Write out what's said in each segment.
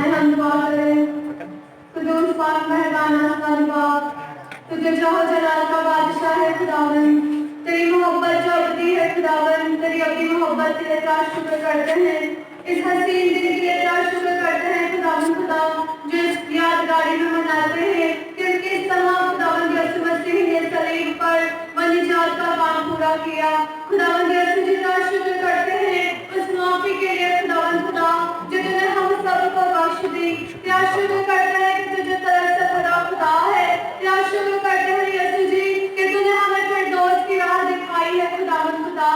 आए हम दुआ करें। कुदूस पाक मेहरबाना बाप, तुझे चाहो जलाल का बादशाह है खुदावन, तेरी मोहब्बत जो अबदी है खुदावन, तेरी अबदी मोहब्बत के लिए तेरा शुक्र करते हैं। इस हसीन दिन के लिए तेरा शुक्र करते हैं खुदावन खुदा, जो इस यादगारी में मनाते हैं कि किस तरह खुदावन यीशु मसीह ने सलीब पर निजात का काम पूरा किया। खुदावन यीशु जी का शुक्र करते हैं उस माफी के लिए खुदावन खुदा जो तूने हम सबको बख्श दी। तेरा शुक्र करते हैं कि तुझे तरफ से बड़ा खुदा है। तेरा शुक्र करते हैं यीशु जी कि तूने हमें फिरदौस की राह दिखाई है खुदावन खुदा।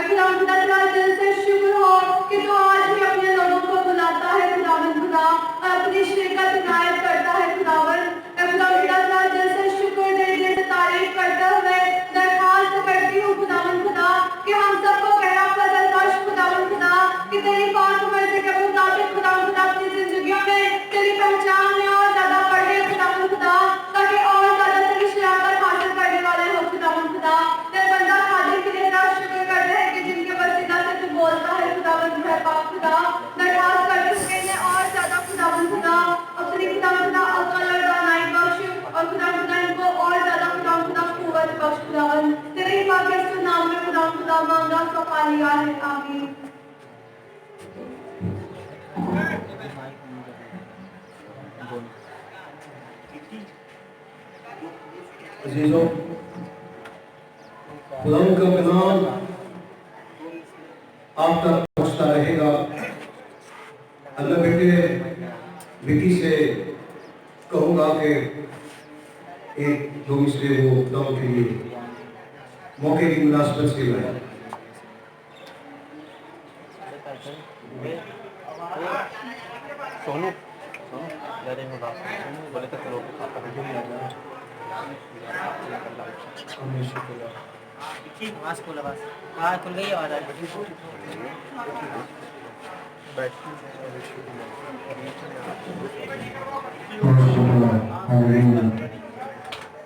खुदावन खुदा तेरा दिल से शुक्र हो कि तू आज भी अपने लोगों को बुलाता है खुदावन खुदा और अपनी शिरकत इनायत करता है खुदावन। खुदावन खुदा तेरा दिल से शुक्र दे से तारीफ करते हुए दरखास्त करती हूँ खुदावन खुदा कि हम सबको गहरा फजल बख्श खुदावन खुदा कि तेरी पाक मर्जी के मुताबिक खुदावन खुदा अपनी जिंदगियों में तेरी पहचान में और ज्यादा बढ़े खुदावन खुदा, ताकि और ज्यादा तेरी शराफत हासिल करने वाले हो खुदावन खुदा। तेरे बंदा खादिम के लिए तेरा शुक्र करते हैं कि जिनके वसीला से तू बोलता है खुदावन पाक खुदा। दरखास्त करते हैं कि और ज्यादा खुदावन खुदा अपनी खुदावन खुदा अकल और दानाई बख्श और खुदावन खुदा इनको और ज्यादा खुदावन खुदा कुव्वत बख्श खुदावन। तेरे पाक के नाम में खुदावन खुदा मांगा सफा लिया है, आमीन। अजीजों, खुदा का कलाम आप तक पहुंचता रहेगा। अल्लाह बेटे विकी से कहूँगा कि एक दो मिसरे वो खुदा के लिए मौके की मुनासिबत से लाए। सोनू बोले तो करो मास्क खोला बस, हाँ खुल गई आवाज आ रही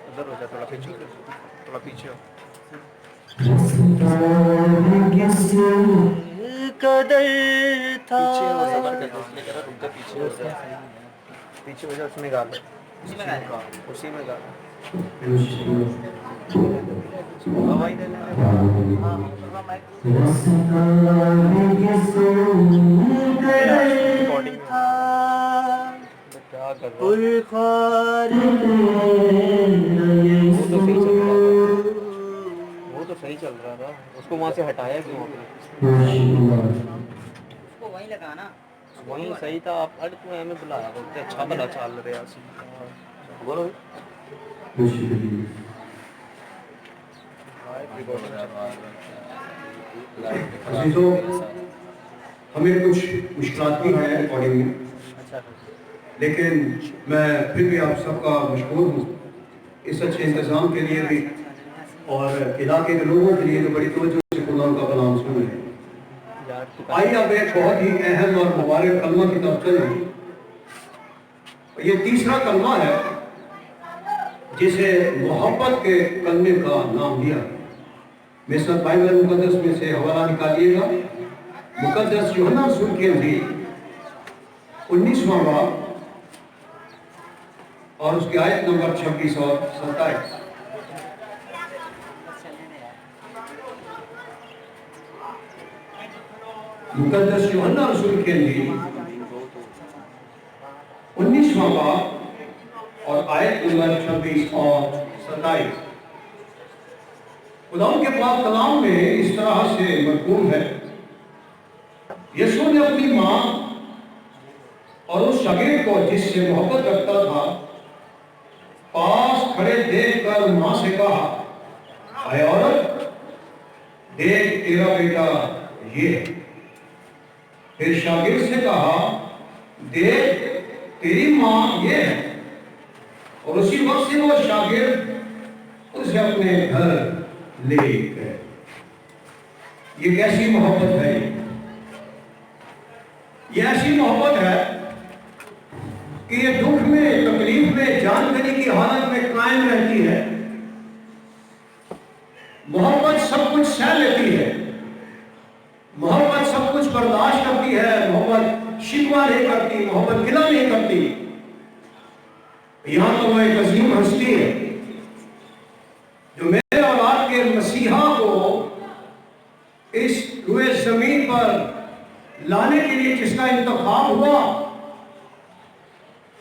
उधर हो जा, थोड़ा पीछे हो। कदर था पीछे हो जा, उसमें गा लो, उसी में गा लो। हवाई देने रिकॉर्डिंग क्या कर वो तो सही चल रहा था, उसको वहाँ से हटाया क्यों? उसको वहीं लगाना, वहीं सही था। आप अरे तू हमें बुलाया, बोलते अच्छा भला चल रहे हैं। बोलो अजीजों, हमें कुछ मुश्किलात भी हैं रिकॉर्डिंग में, लेकिन मैं फिर भी आप सबका मशहूर हूँ इस अच्छे इंतज़ाम के लिए भी और इलाके के लोगों के लिए जो बड़ी तवज्जो से खुदा का कलाम सुन रहे हैं। आइए अब एक बहुत ही अहम और मुबारक कलमा की तरफ चलें। ये तीसरा कलमा है जिसे मोहब्बत के कलमे का नाम दिया। मेरे साथ बाइबल मुकद्दस में से हवाला निकालिएगा। मुकद्दस यूहन्ना रसूल की इंजील 19वां बाब और उसकी आयत नंबर 26 और 27। मुकद्दस यूहन्ना रसूल की इंजील 19वां बाब और आयत नंबर 26 और 27। खुदा के पाक कलाम में इस तरह से मरकूम है, यीशु ने अपनी माँ और उस शागिर्द को जिससे मोहब्बत रखता था पास खड़े देखकर माँ से कहा, अरे औरत, देख तेरा बेटा ये है। फिर शागिर्द से कहा, देख तेरी माँ ये है। और उसी वक्त से वो शागिर्द उसे अपने घर ले गए। ये कैसी मोहब्बत है? ये ऐसी मोहब्बत है कि ये दुख में, तकलीफ में, जानकारी की हालत में कायम रहती है। मोहब्बत सब कुछ सह लेती है, मोहब्बत सब कुछ बर्दाश्त करती है, मोहब्बत शिकवा नहीं करती, मोहब्बत गिला नहीं करती। यहाँ तो वो एक अजीम हस्ती है जो मेरे और आपके मसीहा को इस रुए जमीन पर लाने के लिए जिसका इंतखाब हुआ,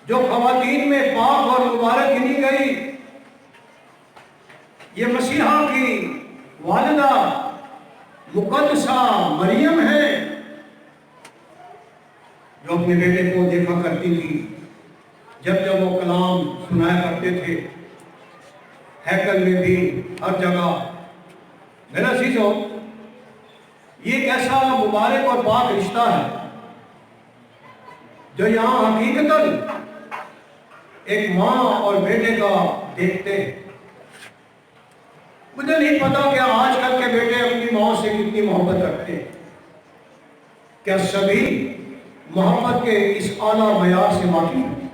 जो खवातीन में पाक और मुबारक गिनी गई, ये मसीहा की वालिदा मुकद्दसा मरियम है, जो अपने बेटे को देखा करती थी जब जब वो कलाम सुनाया करते थे, हैकल में भी, हर जगह। मेरा चीजों, ये कैसा मुबारक और पाक रिश्ता है जो यहाँ हकीकतन एक माँ और बेटे का देखते हैं। मुझे नहीं पता कि आजकल के बेटे अपनी माँ से कितनी मोहब्बत रखते हैं। क्या सभी मोहब्बत के इस आला मयार से वाकिफ हैं?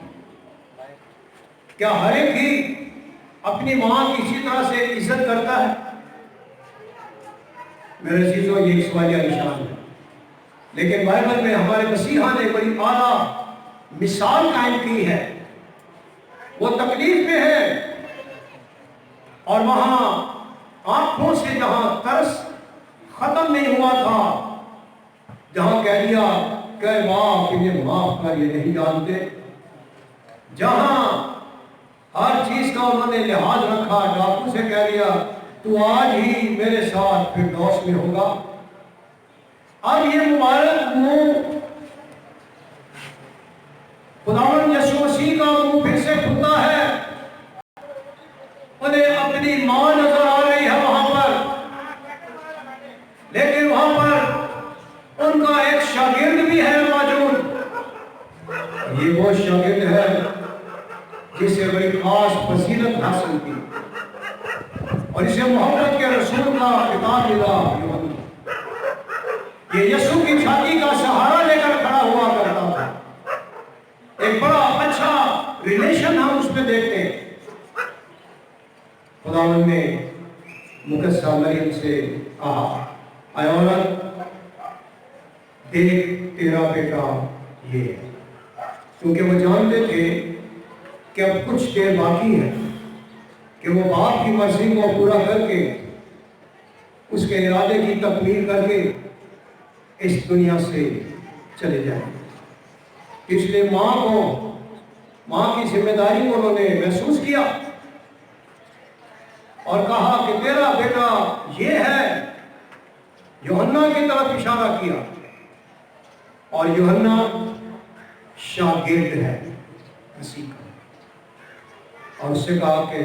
क्या हर एक ही अपनी माँ की इसी तरह से इज्जत करता है? मेरे चीजों, ये एक सवालिया निशान है। लेकिन बाइबल में हमारे मसीहा ने बड़ी आला मिसाल कायम की है। वो तकलीफ में है और वहां आंखों से जहां तरस खत्म नहीं हुआ था, जहां कह दिया कि बाप इन्हें माफ कर, ये नहीं जानते, जहां हर चीज का उन्होंने लिहाज रखा, डाकू से कह दिया तू आज ही मेरे साथ फिरदौस में होगा। अब ये मुबारक मुंह खुदावंद यीशु मसीह का मुंह फिर से खुलता है। उन्हें अपनी मां नजर आ रही है वहां पर, लेकिन वहां पर उनका एक शागिर्द भी है मौजूद। ये वो शागिर्द है जिसे बड़ी खास फजीलत हासिल की और इसे मोहब्बत के रसूल का खिताब मिला। ये यीशु की छाती का सहारा लेकर खड़ा हुआ करता था। एक बड़ा अच्छा रिलेशन हम उसमें देखते हैं। खुदावंद ने मुकद्दसा मरियम से कहा, ऐ औरत, देख तेरा बेटा ये है। क्योंकि वो जानते थे कि अब कुछ देर बाकी है कि वो बाप की मर्जी को पूरा करके, उसके इरादे की तकमील करके इस दुनिया से चले जाए। इसलिए माँ की जिम्मेदारी को उन्होंने महसूस किया और कहा कि तेरा बेटा ये है। यूहन्ना की तरफ इशारा किया और यूहन्ना शागिर्द है मसीह का, और उससे कहा कि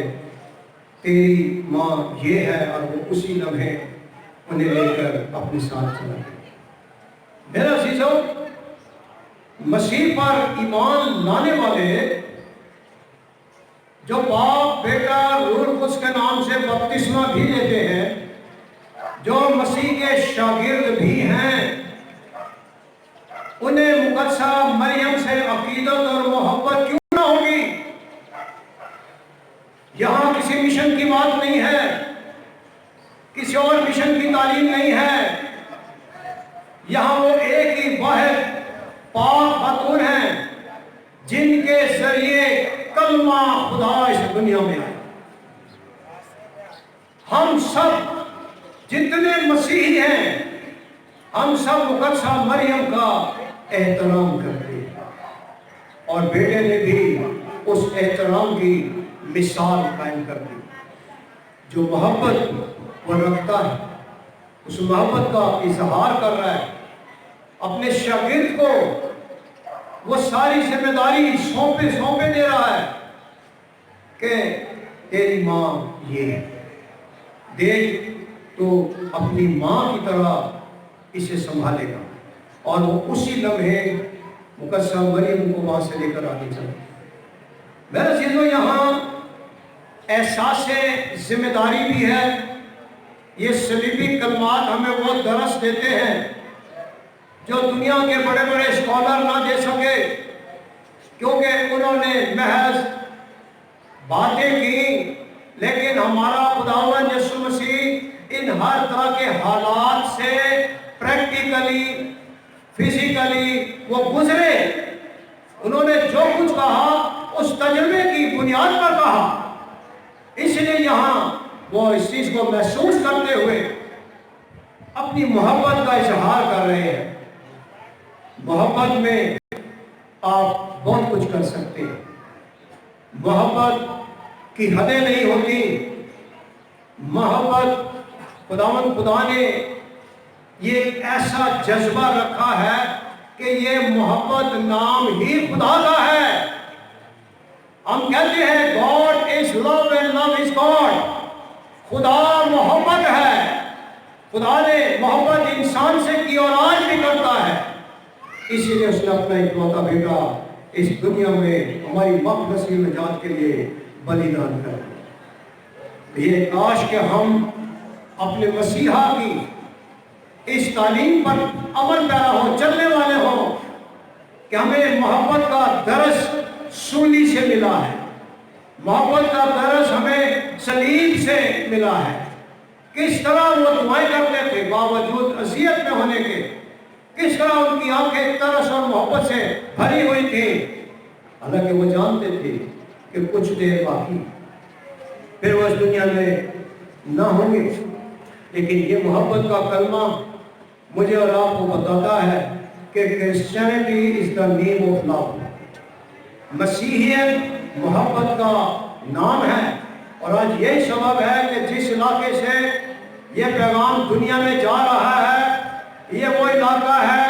तेरी माँ ये है, और वो उसी लम्हे उन्हें लेकर अपने साथ चला गया। मेरा अजीजों, मसीह पर ईमान लाने वाले जो बाप, बेटा, रूह कुद्स के नाम से बपतिस्मा भी लेते हैं, जो मसीह के शागिर्द भी हैं, उन्हें मुकद्दसा मरियम से अकीदत और मोहब्बत क्यों ना होगी? यहां किसी मिशन की बात नहीं है, किसी और मिशन की तालीम नहीं है। यहां वो एक ही वाहिद पाक खातून हैं जिनके जरिए कलमा खुदा इस दुनिया में आया। हम सब जितने मसीही हैं, हम सब मुकद्दसा मरियम का एहतराम करते हैं और बेटे ने भी उस एहतराम की मिसाल कायम कर दी। जो मोहब्बत वो रखता है, उस मोहब्बत का इजहार कर रहा है। अपने शागिर्द को वो सारी जिम्मेदारी सौंपे दे रहा है कि तेरी माँ ये है, देख तो अपनी माँ की तरह इसे संभालेगा। और वो उसी लम्हे मुकद्दसा मरियम को वहां से लेकर आगे चला। मेरे चीजों, यहाँ एहसास जिम्मेदारी भी है। ये सलीबी कलमात हमें वो दरस देते हैं जो दुनिया के बड़े बड़े स्कॉलर ना दे सके, क्योंकि उन्होंने महज बातें की। लेकिन हमारा खुदावंद यीशु मसीह इन हर तरह के हालात से प्रैक्टिकली फिजिकली वो गुजरे, उन्होंने जो कुछ कहा उस तजुर्बे की बुनियाद पर कहा, इसलिए यहाँ वो इस चीज को महसूस करते हुए अपनी मोहब्बत का इजहार कर रहे हैं। मोहब्बत में आप बहुत कुछ कर सकते हैं, मोहब्बत की हदें नहीं होती। मोहब्बत खुदा ने ये ऐसा जज्बा रखा है कि ये मोहब्बत नाम ही खुदा का है। हम कहते हैं God is love and love is God, खुदा मोहब्बत है। खुदा ने मोहब्बत इंसान से की और आज भी करता है, इसीलिए उसने अपना इकलौता बेटा इस दुनिया में हमारी मक़फ़रत निजात के लिए बलिदान कर दिया। ये काश कि हम अपने मसीहा की इस तालीम पर अमल पैरा हो, चलने वाले हो कि हमें मोहब्बत का दरस सूली से मिला है, मोहब्बत का दरस हमें सलीब से मिला है। किस तरह वो दुआएं करते थे बावजूद अज़ियत में होने के, किस तरह उनकी आंखें तरस और मोहब्बत से भरी हुई थी, हालांकि वो जानते थे कि कुछ देर बाकी फिर वो इस दुनिया में ना होंगे। लेकिन ये मोहब्बत का कलमा मुझे और आपको बताता है कि Christianity is the name of love. मसीहियत मोहब्बत का नाम है। और आज यही सबब है कि जिस इलाके से ये पैगाम दुनिया में जा रहा है, ये वो इलाका है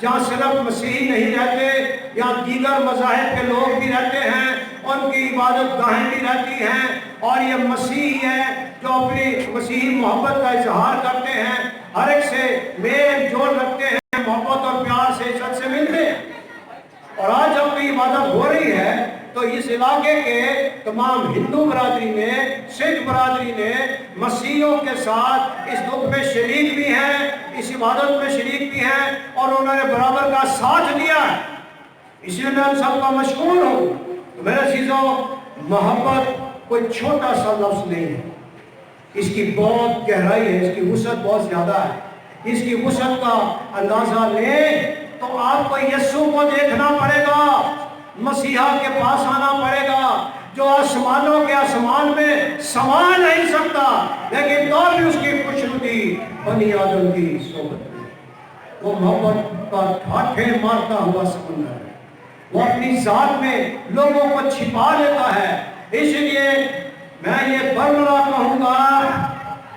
जहाँ सिर्फ मसीही नहीं रहते, या दीगर मज़ाहिब के लोग भी रहते हैं, उनकी इबादत गाहें भी रहती हैं, और ये मसीही है जो अपनी मसीही मोहब्बत का इजहार करते हैं, हर एक से मेल जोल रखते हैं, मोहब्बत और प्यार से इज्जत से मिलते हैं। और आज जब कोई इबादत हो रही है तो इस इलाके के तमाम हिंदू बरादरी ने, सिख बरादरी ने मसीहियों के साथ इस दुख में शरीक भी हैं, इस इबादत में शरीक भी हैं, और उन्होंने बराबर का साथ दिया है। इसलिए मैं उन सबका मशकूर हूँ। तो मेरे अज़ीज़ों, मोहब्बत कोई छोटा सा लफ्ज़ नहीं है, इसकी बहुत गहराई है, इसकी वुसअत बहुत ज़्यादा है। इसकी वुसअत का अंदाज़ा लें तो आपको यीशु को देखना पड़ेगा, मसीहा के पास आना पड़ेगा, जो आसमानों के आसमान में समा नहीं सकता, लेकिन तो भी उसकी खुशनुदी बनी आदम की सोबत में। वो मोहब्बत का ठाठे मारता हुआ समंदर है, वो अपनी जात में लोगों को छिपा लेता है। इसलिए मैं ये बरमला कहूँगा,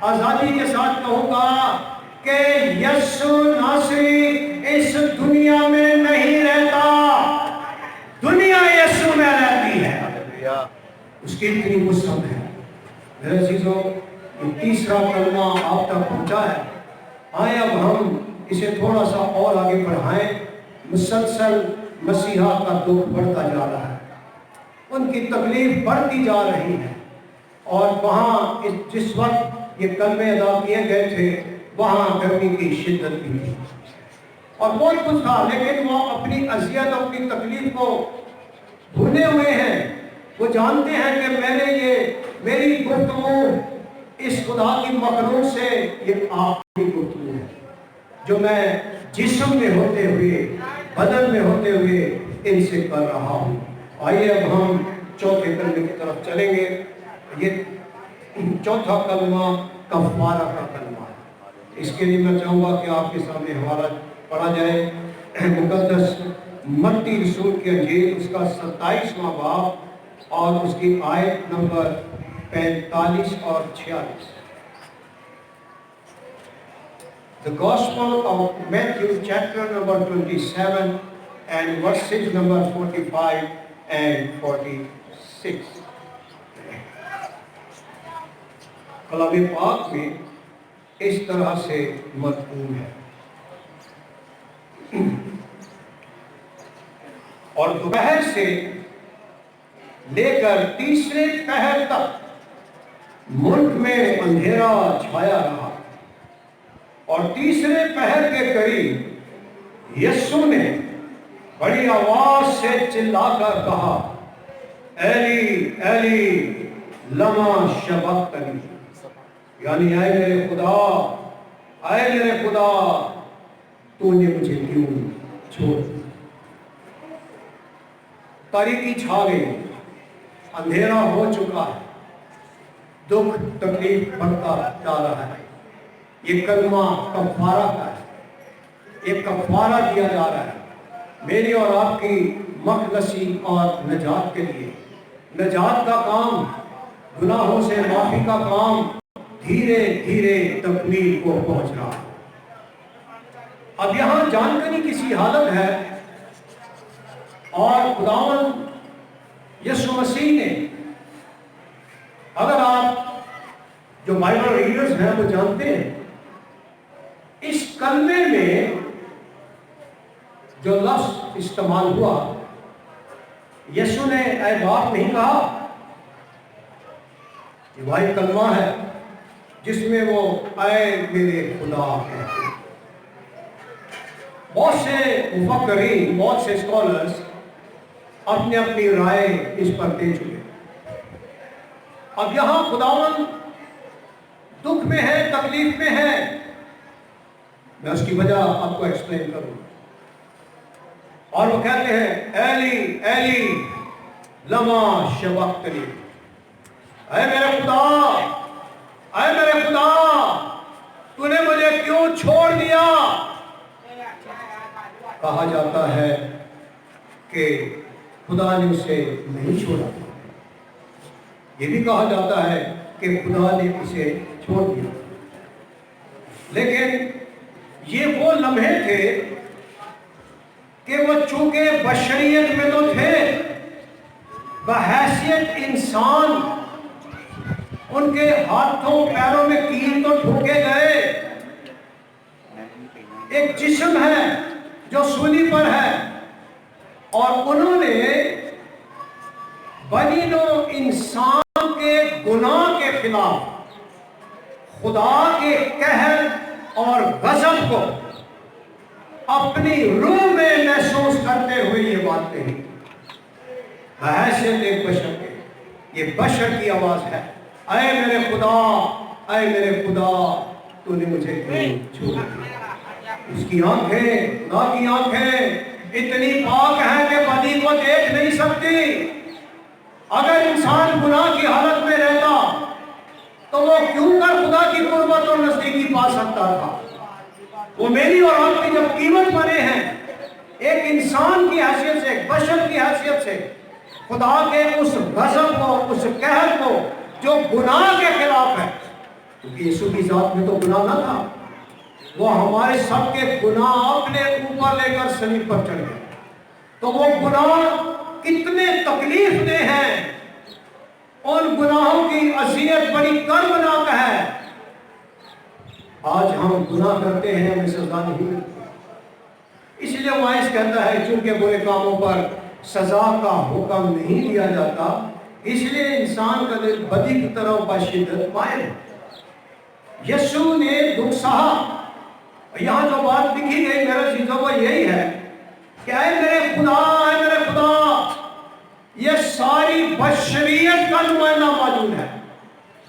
आज़ादी के साथ कहूँगा कि यीशु नासरी इस दुनिया में नहीं रहता, दुनिया यीशु में रहती है। उसकी इतनी वुसअत है। मेरे अज़ीज़ों, ये तीसरा कलमा आप तक पहुँचा है। आए अब हम इसे थोड़ा सा और आगे बढ़ाएं। मुसलसल मसीहा का दुख बढ़ता जा रहा है, उनकी तकलीफ बढ़ती जा रही है, और वहाँ जिस वक्त ये कलमे अदा किए गए थे वहाँ गर्मी की शिद्दत भी थी और बहुत कुछ था, लेकिन वो अपनी अज़ियत, अपनी तकलीफ को भूले हुए हैं। वो जानते हैं कि मेरी गुफ्तगू इस खुदा की मखलूक से ये आखिरी गुफ्तगू है जो मैं जिस्म में होते हुए, बदन में होते हुए इनसे कर रहा हूँ। आइए अब हम चौथे कलमे की तरफ चलेंगे। ये चौथा कलमा कफ़ारा का कलमा है। इसके लिए मैं चाहूँगा कि आपके सामने हवाला पढ़ा जाए मुक़द्दस मत्ती रसूल की अंजील, उसका 27वां बाब और उसकी आयत नंबर 45 और 46। The Gospel of Matthew chapter number 27 and verses number 45 and 46। कलाम पाक में इस तरह से मज़मून है, और दोपहर से लेकर तीसरे पहर तक मुल्क में अंधेरा छाया रहा, और तीसरे पहर के करीब यीशु ने बड़ी आवाज से चिल्लाकर कहा, एली एली लमा शबक्तनी, यानी आए मेरे खुदा तूने मुझे क्यों छोड़ दिया। तारीकी छा गई, अंधेरा हो चुका है, दुख तकलीफ बढ़ता जा रहा है। ये कलमा कफ़ारा का है, ये कफ़ारा दिया जा रहा है मेरी और आपकी मखलसी और नजात के लिए। नजात का काम, गुनाहों से माफी का काम धीरे धीरे तकमील को पहुंच रहा है। अब यहां जानकारी किसी हालत है और खुदावंद यीशु मसीह ने, अगर आप जो बाइबल रीडर्स हैं वो जानते हैं, इस कलमे में जो लफ्ज इस्तेमाल हुआ, यीशु ने ऐ बाप नहीं कहा। ये वही कलमा है जिसमें वो ऐ मेरे खुदा कहते हैं। बहुत से मुफक्करीन, बहुत से स्कॉलर्स अपने अपनी राय इस पर दे चुके। अब यहां खुदावंद दुख में है, तकलीफ में है। मैं उसकी वजह आपको एक्सप्लेन करूंगा। और वो कहते हैं, एली एली लमा शबक्तनी, ऐ मेरे खुदा, ऐ मेरे खुदा, तूने मुझे क्यों छोड़ दिया। कहा जाता है कि खुदा ने उसे नहीं छोड़ा, ये भी कहा जाता है कि खुदा ने उसे छोड़ दिया। लेकिन ये वो लम्हे थे कि वो चूंकि बशरियत में तो थे, बहैसियत इंसान, उनके हाथों पैरों में कील तो ठोके गए। एक जिस्म है जो सूली पर है, और उन्होंने बनीनो इंसान के गुनाह के खिलाफ खुदा के कहर और गजब को अपनी रूह में महसूस करते हुए ये बात कही। हैसियत एक बशर के, ये बशर की आवाज है, ऐ मेरे खुदा, ऐ मेरे खुदा, तूने मुझे क्यों छोड़ दिया। उसकी आंखें, खुदा की आंखें इतनी पाक हैं कि बदी को देख नहीं सकती। अगर इंसान गुनाह की हालत में रहता तो वो क्यों कर खुदा की कुर्बत और नजदीकी पा सकता था। वो मेरी और आपकी जब कीमत बने हैं, एक इंसान की हैसियत से, एक बशर की हैसियत से, खुदा के उस गजब को, उस कहर को जो गुनाह के खिलाफ है, क्योंकि यीशु की जात में तो गुनाह ना था, वो हमारे सबके गुनाह अपने ऊपर लेकर सलीब पर चढ़ गए। तो वो गुनाह कितने तकलीफ दे हैं, उन गुनाहों की अज़ियत बड़ी कर्मनाक है। आज हम गुनाह करते हैं, हमें सजा नहीं मिलती। इसलिए वाइस कहता है, चूंकि बुरे कामों पर सजा का हुक्म नहीं दिया जाता, इसलिए इंसान का दिल बदी की तरफ बशिद्दत मायल। यीशु ने दुख सहा। यहाँ जो बात लिखी गई मेरे चीजों को यही है कि ऐ मेरे खुदा, ऐ मेरे खुदा, ये सारी बशरियत का नुमाइंदा मौजूद है,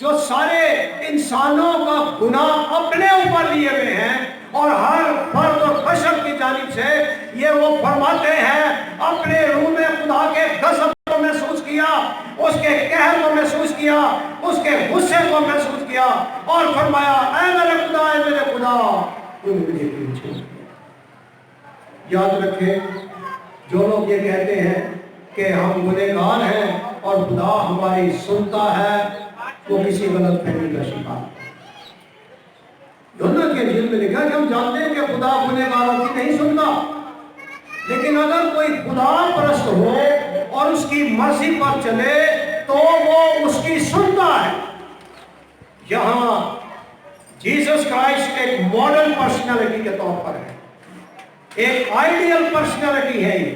जो सारे इंसानों का गुनाह अपने ऊपर लिए हुए हैं, और हर फर्द और बशर की जानिब से ये वो फरमाते हैं, अपने रूह में खुदा के गज़ब को महसूस किया, उसके कहर को महसूस किया, उसके गुस्से को महसूस किया, और फरमाया, ऐ मेरे खुदा, ऐ मेरे खुदा, तूने मुझे क्यों छोड़ दिया। याद रखें, जो लोग ये कहते हैं कि हम गुनहगार हैं और खुदा हमारी सुनता है, वो किसी गलत फहमी का शिकार। यूहन्ना के इंजील में लिखा कि हम जानते हैं कि खुदा गुनहगारों की नहीं सुनता, लेकिन अगर कोई खुदा परस्त हो और उसकी मर्जी पर चले तो वो उसकी सुनता है। यहाँ जीसस क्राइस्ट एक मॉडल पर्सनालिटी के तौर पर है, एक आइडियल पर्सनालिटी है ये,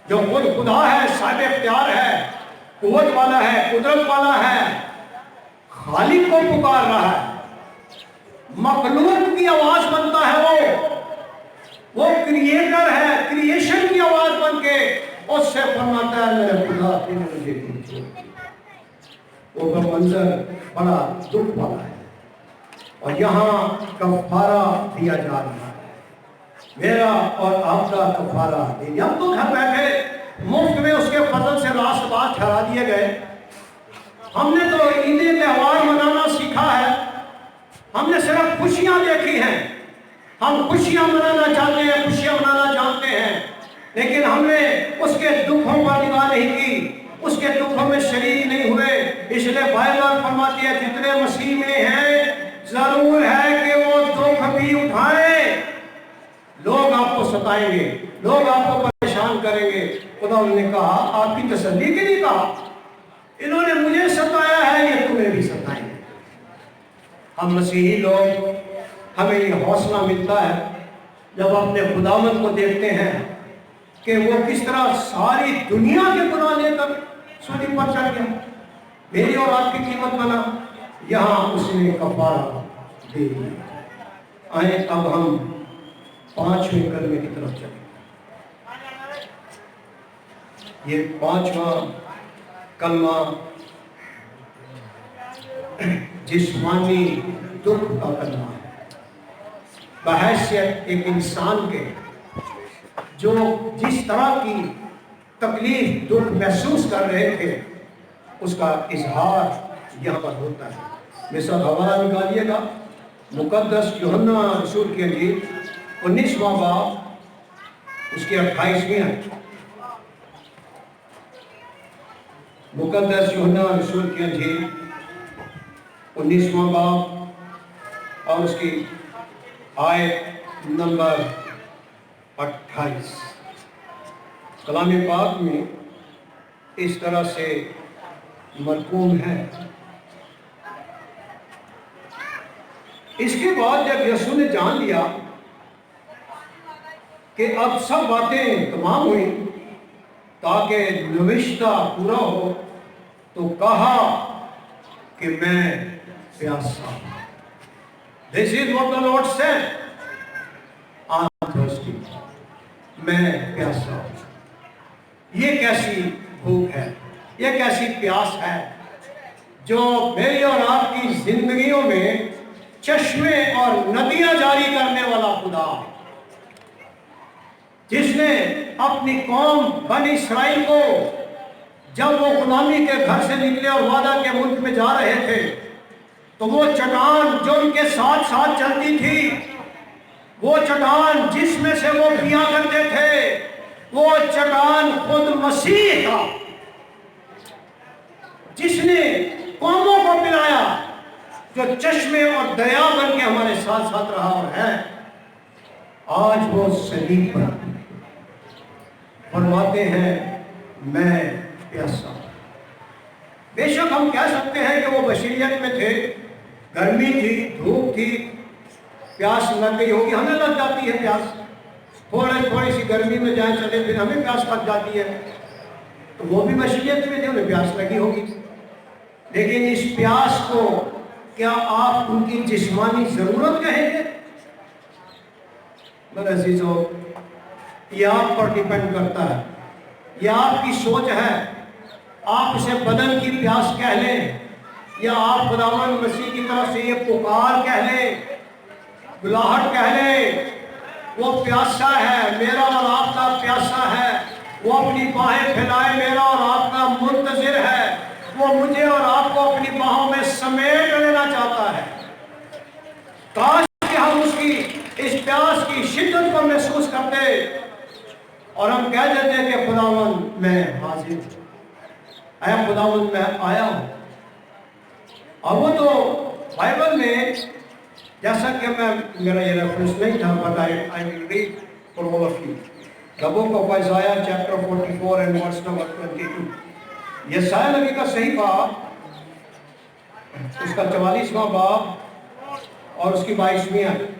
जो खुद खुदा है, साहिब इख्तियार है, कुव्वत वाला है, कुदरत वाला है, खालिक को पुकार रहा है, मखलूक की आवाज बनता है, वो क्रिएटर है, क्रिएशन की आवाज बन के उससे फरमाता है, मेरे खुदा तूने मुझे क्यों छोड़ दिया। वो मंजर बड़ा दुख वाला है, और यहाँ कफारा दिया जा रहा है। میرا اور آپ کا کفارہ دے دیا۔ ہم تو گھر بیٹھے مفت میں اس کے فضل سے راست بات ٹھہرا دیے گئے۔ ہم نے تو عید تہوار منانا سیکھا ہے، ہم نے صرف خوشیاں دیکھی ہیں، ہم خوشیاں منانا چاہتے ہیں، خوشیاں منانا جانتے ہیں، لیکن ہم نے اس کے دکھوں پر نگاہ نہیں کی، اس کے دکھوں میں شریک نہیں ہوئے۔ اس لیے بائبل فرماتی ہے جتنے مسیح میں ہیں ضرور ہے کہ وہ دکھ بھی اٹھائیں۔ لوگ آپ کو ستائیں گے، لوگ آپ کو پریشان کریں گے۔ خدا نے کہا آپ کی تسلی کے لیے کہا انہوں نے مجھے ستایا ہے، یہ تمہیں بھی ستائیں گے۔ ہم مسیحی لوگ ہمیں یہ حوصلہ ملتا ہے جب اپنے خداوند کو دیکھتے ہیں کہ وہ کس طرح ساری دنیا کے گناہ لے کر صلیب پر چڑھ گیا، میری اور آپ کی قیمت بنا، یہاں اس نے کفارہ دے دیا۔ آئیں اب ہم 5ویں کلمے کی طرف چلیں۔ یہ 5واں کلمہ جسمانی دکھ کا کلمہ ہے، بحیثیت ایک انسان کے جو جس طرح کی تکلیف دکھ محسوس کر رہے تھے اس کا اظہار یہاں پر ہوتا ہے۔ میرے ساتھ حوالہ نکالیے گا، مقدس یوحنا رسول کی انجیل 19واں باب اس کی 28ویں آیت۔ مقدس یوحنا رسول کی انجیل 19واں باب اور اس کی آیت نمبر 28۔ کلام پاک میں اس طرح سے مرقوم ہے۔ اس کے بعد جب یسوع نے جان لیا کہ اب سب باتیں تمام ہوئیں تاکہ نوشتہ پورا ہو، تو کہا کہ میں پیاسا ہوں۔ This is what the Lord said. I am thirsty. میں پیاسا ہوں۔ یہ کیسی بھوک ہے، یہ کیسی پیاس ہے جو میری اور آپ کی زندگیوں میں چشمے اور ندیاں جاری کرنے والا خدا ہے، جس نے اپنی قوم بنی اسرائیل کو جب وہ غلامی کے گھر سے نکلے اور وعدہ کے ملک میں جا رہے تھے تو وہ چٹان جو ان کے ساتھ ساتھ چلتی تھی، وہ چٹان جس میں سے وہ پیا کرتے تھے، وہ چٹان خود مسیح تھا، جس نے قوموں کو پلایا، جو چشمے اور دریا بن کے ہمارے ساتھ ساتھ رہا اور ہے۔ آج وہ صلیب پر فرماتے ہیں میں پیاسا ہوں۔ بے شک ہم کہہ سکتے ہیں کہ وہ بشریت میں تھے، گرمی تھی، دھوپ تھی، پیاس لگ گئی ہوگی، ہمیں لگ جاتی ہے پیاس، تھوڑی سی گرمی میں جائیں چلے پھر ہمیں پیاس لگ جاتی ہے، تو وہ بھی بشریت میں تھے، انہیں پیاس لگی ہوگی۔ لیکن اس پیاس کو کیا آپ ان کی جسمانی ضرورت کہیں گے؟ میرے عزیزو، یہ آپ پر ڈیپینڈ کرتا ہے، یہ آپ کی سوچ ہے۔ آپ اسے بدن کی پیاس کہہ لیں یا آپ خداوند مسیح کی طرف سے یہ پکار کہہ لیں، بلاہٹ کہہ لیں، وہ پیاسا ہے، میرا اور آپ کا پیاسا ہے، وہ اپنی باہیں پھیلائے میرا اور آپ کا منتظر ہے، وہ مجھے اور آپ کو اپنی باہوں میں سمیٹ لینا چاہتا ہے۔ کاش کہ ہم اس کی اس پیاس کی شدت کو محسوس کرتے اور ہم کہہ دیتے کہ خداوند میں حاضر ہوں، اے خداوند میں آیا ہوں۔ اب وہ تو بائبل میں، جیسا کہ میرا یہ ریفرنس نہیں تھا، but I will read for all of you. The book of Isaiah chapter 44 and verse number 22. یسعیاہ نبی کا صحیفہ اس کا 44واں باب اور اس کی 22ویں آیت۔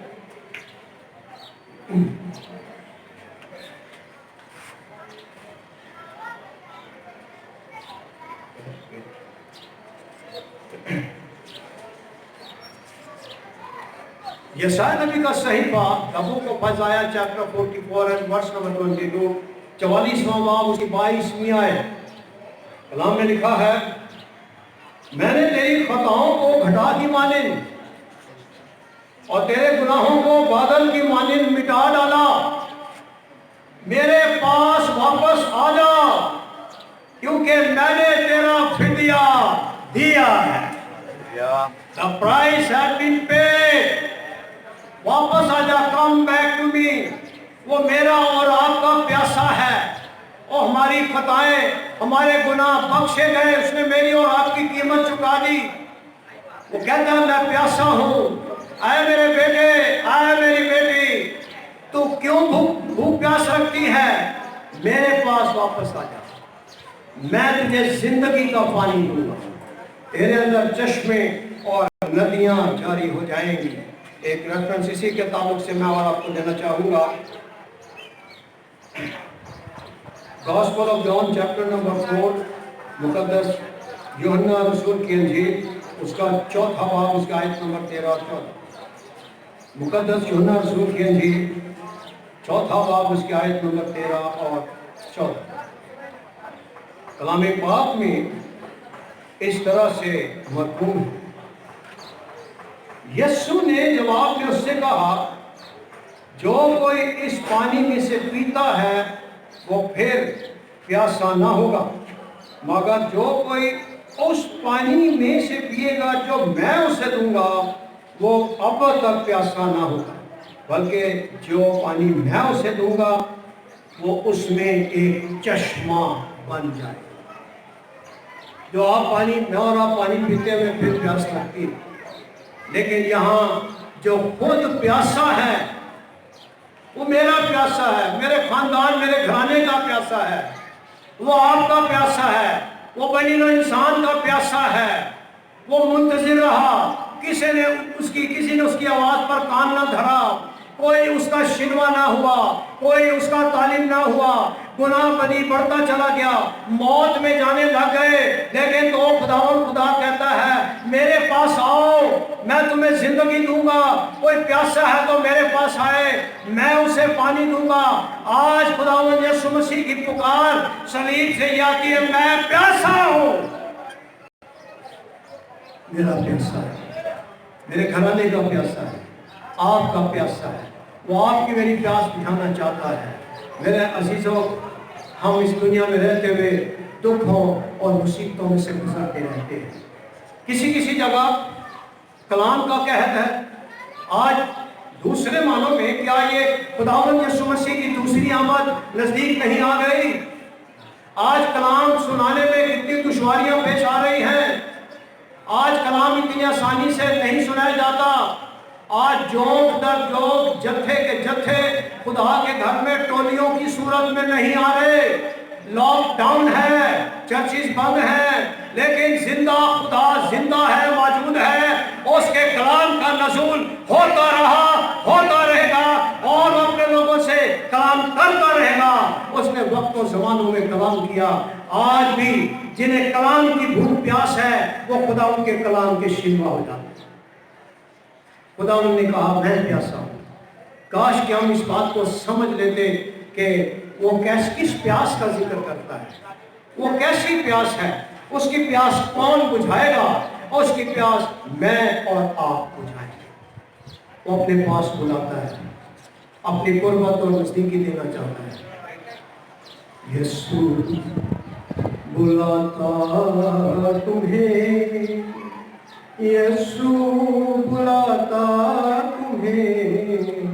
یسعیاہ نبی کا صحیفہ The book of Isaiah chapter 44 and verse number 22، 44واں باب اس کی 22ویں آیت۔ کلام میں لکھا ہے، میں نے تیری خطاؤں کو گھٹا دی مانند اور تیرے گناہوں کو بادل کی مانند مٹا ڈالا. میرے پاس واپس آ جا کیونکہ میں نے تیرا فدیہ دیا ہے. The price has been paid. واپس آ جا, come back to me. وہ میرا اور آپ کا پیاسا ہے. اور ہماری خطائیں, ہمارے گناہ بخشے گئے, اس نے میری اور آپ کی قیمت چکا دی. وہ کہتا ہے میں پیاسا ہوں. اے میرے بیٹے, اے میری بیٹی, تو کیوں بھوک پیاس رکھتی ہے؟ میرے پاس واپس آ جا, میں تجھے زندگی کا پانی دوں گا. تیرے اندر چشمے اور ندیاں جاری ہو جائیں گی. ایک ریفرنس اسی کے تعلق سے میں اور آپ کو دینا چاہوں گا. Gospel of John chapter number 4, مقدس یوحنا رسول کی انجیل, اس کا 4واں باب, اس کا آیت نمبر 13 اور 14. مقدس یوحنا رسول کی انجیل 4واں باب, اس کی آیت نمبر 13 اور 14. کلام پاک میں اس طرح سے مرقوم ہے. یسوع نے جواب میں اس سے کہا, جو کوئی اس پانی میں سے پیتا ہے وہ پھر پیاسا نہ ہوگا, مگر جو کوئی اس پانی میں سے پیے گا جو میں اسے دوں گا وہ اب تک پیاسا نہ ہوگا, بلکہ جو پانی میں اسے دوں گا وہ اس میں ایک چشمہ بن جائے. جو میں اور آپ پانی پیتے ہوئے پھر پیاس لگتی ہے, لیکن یہاں جو خود پیاسا ہے وہ میرا پیاسا ہے, میرے خاندان, میرے گھرانے کا پیاسا ہے, وہ آپ کا پیاسا ہے, وہ بنی نوع انسان کا پیاسا ہے. وہ منتظر رہا, کسی نے اس کی آواز پر کان نہ دھرا, کوئی اس کا شنوا نہ ہوا, کوئی اس کا تعلیم نہ ہوا. گناہ بدی بڑھتا چلا گیا, موت میں جانے لگ گئے, لیکن تو خدا کہتا ہے میرے پاس آؤ, میں تمہیں زندگی دوں گا. کوئی پیاسا ہے تو میرے پاس آئے, میں اسے پانی دوں گا. آج خداوند یسوع مسیح کی پکار صلیب سے یہ آتی ہے, میں پیاسا ہوں. میرا پیاسا ہے, میرے گھرانے کا پیاسا ہے, آپ کا پیاسا ہے, وہ آپ کی میری پیاس بجھانا چاہتا ہے. میرے عزیزوں, ہم اس دنیا میں رہتے ہوئے دکھوں اور مصیبتوں میں سے گزرتے رہتے ہیں. کسی جگہ کلام کا قحط ہے. آج دوسرے معنوں میں کیا یہ خداوند یسوع مسیح کی دوسری آمد نزدیک نہیں آ گئی؟ آج کلام سنانے میں کتنی دشواریاں پیش آ رہی ہیں. آج کلام اتنی آسانی سے نہیں سنایا جاتا. آج جوگ در جوگ, جتھے کے جتھے خدا کے گھر میں ٹولیوں کی صورت میں نہیں آ رہے. لاک ڈاؤن ہے, چرچز بند ہیں, لیکن زندہ خدا زندہ ہے, موجود ہے. اس کے کلام کا نزول ہوتا رہے گا اور اپنے لوگوں سے کلام کرتا رہے گا. اس نے وقت و زمانوں میں کلام کیا. آج بھی جنہیں کلام کی بھوک پیاس ہے وہ خدا ان کے کلام کے شنوا ہو جاتے ہیں. خدا نے کہا میں پیاسا ہوں. کاش کہ ہم اس بات کو سمجھ لیتے کہ وہ کس پیاس کا ذکر کرتا ہے, وہ کیسی پیاس ہے, اس کی پیاس کون بجھائے گا. اس کی پیاس میں اور آپ بجھائیں گے. وہ اپنے پاس بلاتا ہے, اپنی قربت اور نزدیکی دینا چاہتا ہے. یسوع بلاتا تمہیں, یسوع بلاتا تمہیں,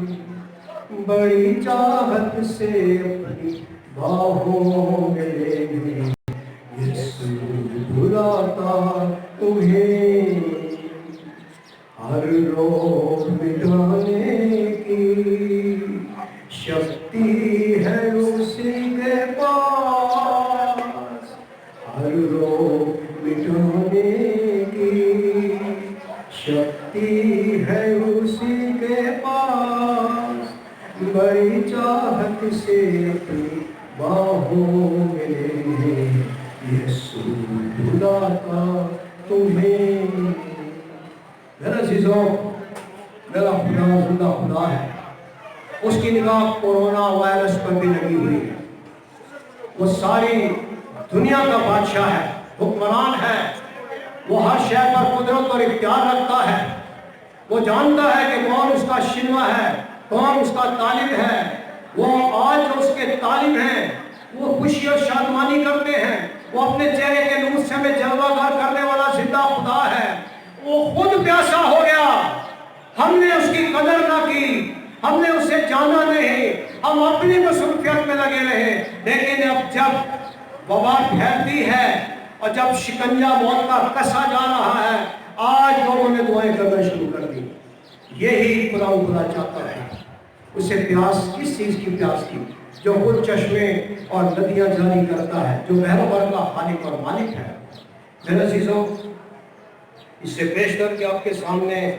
بڑی چاہت سے اپنی باہوں میں لے. یسوع بلاتا تمہیں, ہر روگ مٹانے کی شکتی ہے اسی کے پاس. ہر روگ مٹانے کی شکتی ہے اسی کے پاس. بڑی چاہت سے اپنی باہوں میں لے. یسوع بلاتا تمہیں. میرے عزیزوں, میرا خدا زندہ خدا ہے. اس کی نگاہ کورونا وائرس پر بھی لگی ہوئی ہے. وہ ساری دنیا کا بادشاہ ہے, حکمران ہے. وہ ہر شے پر قدرت اور اختیار رکھتا ہے. وہ جانتا ہے کہ کون اس کا شنوا ہے، کون اس کا طالب ہے۔ وہ آج جو اس کے طالب ہیں وہ خوشی اور شادمانی کرتے ہیں، وہ اپنے چہرے کے نور سے ہمیں جلوہ گر کرنے والا زندہ خدا ہے۔ وہ خود پیاسا ہو گیا، ہم نے اس کی قدر نہ کی، ہم نے اسے جانا نہیں، ہم اپنی مصروفیت میں لگے رہے۔ لیکن اب جب وبا پھیلتی ہے اور جب شکنجہ موت کا کسا جا رہا ہے، آج لوگوں نے دعائیں کرنا شروع کر دی۔ یہی خدا چاہتا ہے۔ اسے پیاس کس چیز کی پیاس کی؟ جو خود چشمے اور ندیاں جاری کرتا ہے، جو بحر و بر کا خالق اور مالک ہے۔ میرے عزیزوں، اس سے پیش کر کے آپ کے سامنے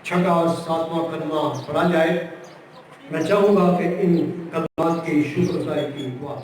چھٹا اور ساتواں کلمہ پڑھا جائے۔ میں چاہوں گا کہ ان کلمات کی شکر گزاری کی دعا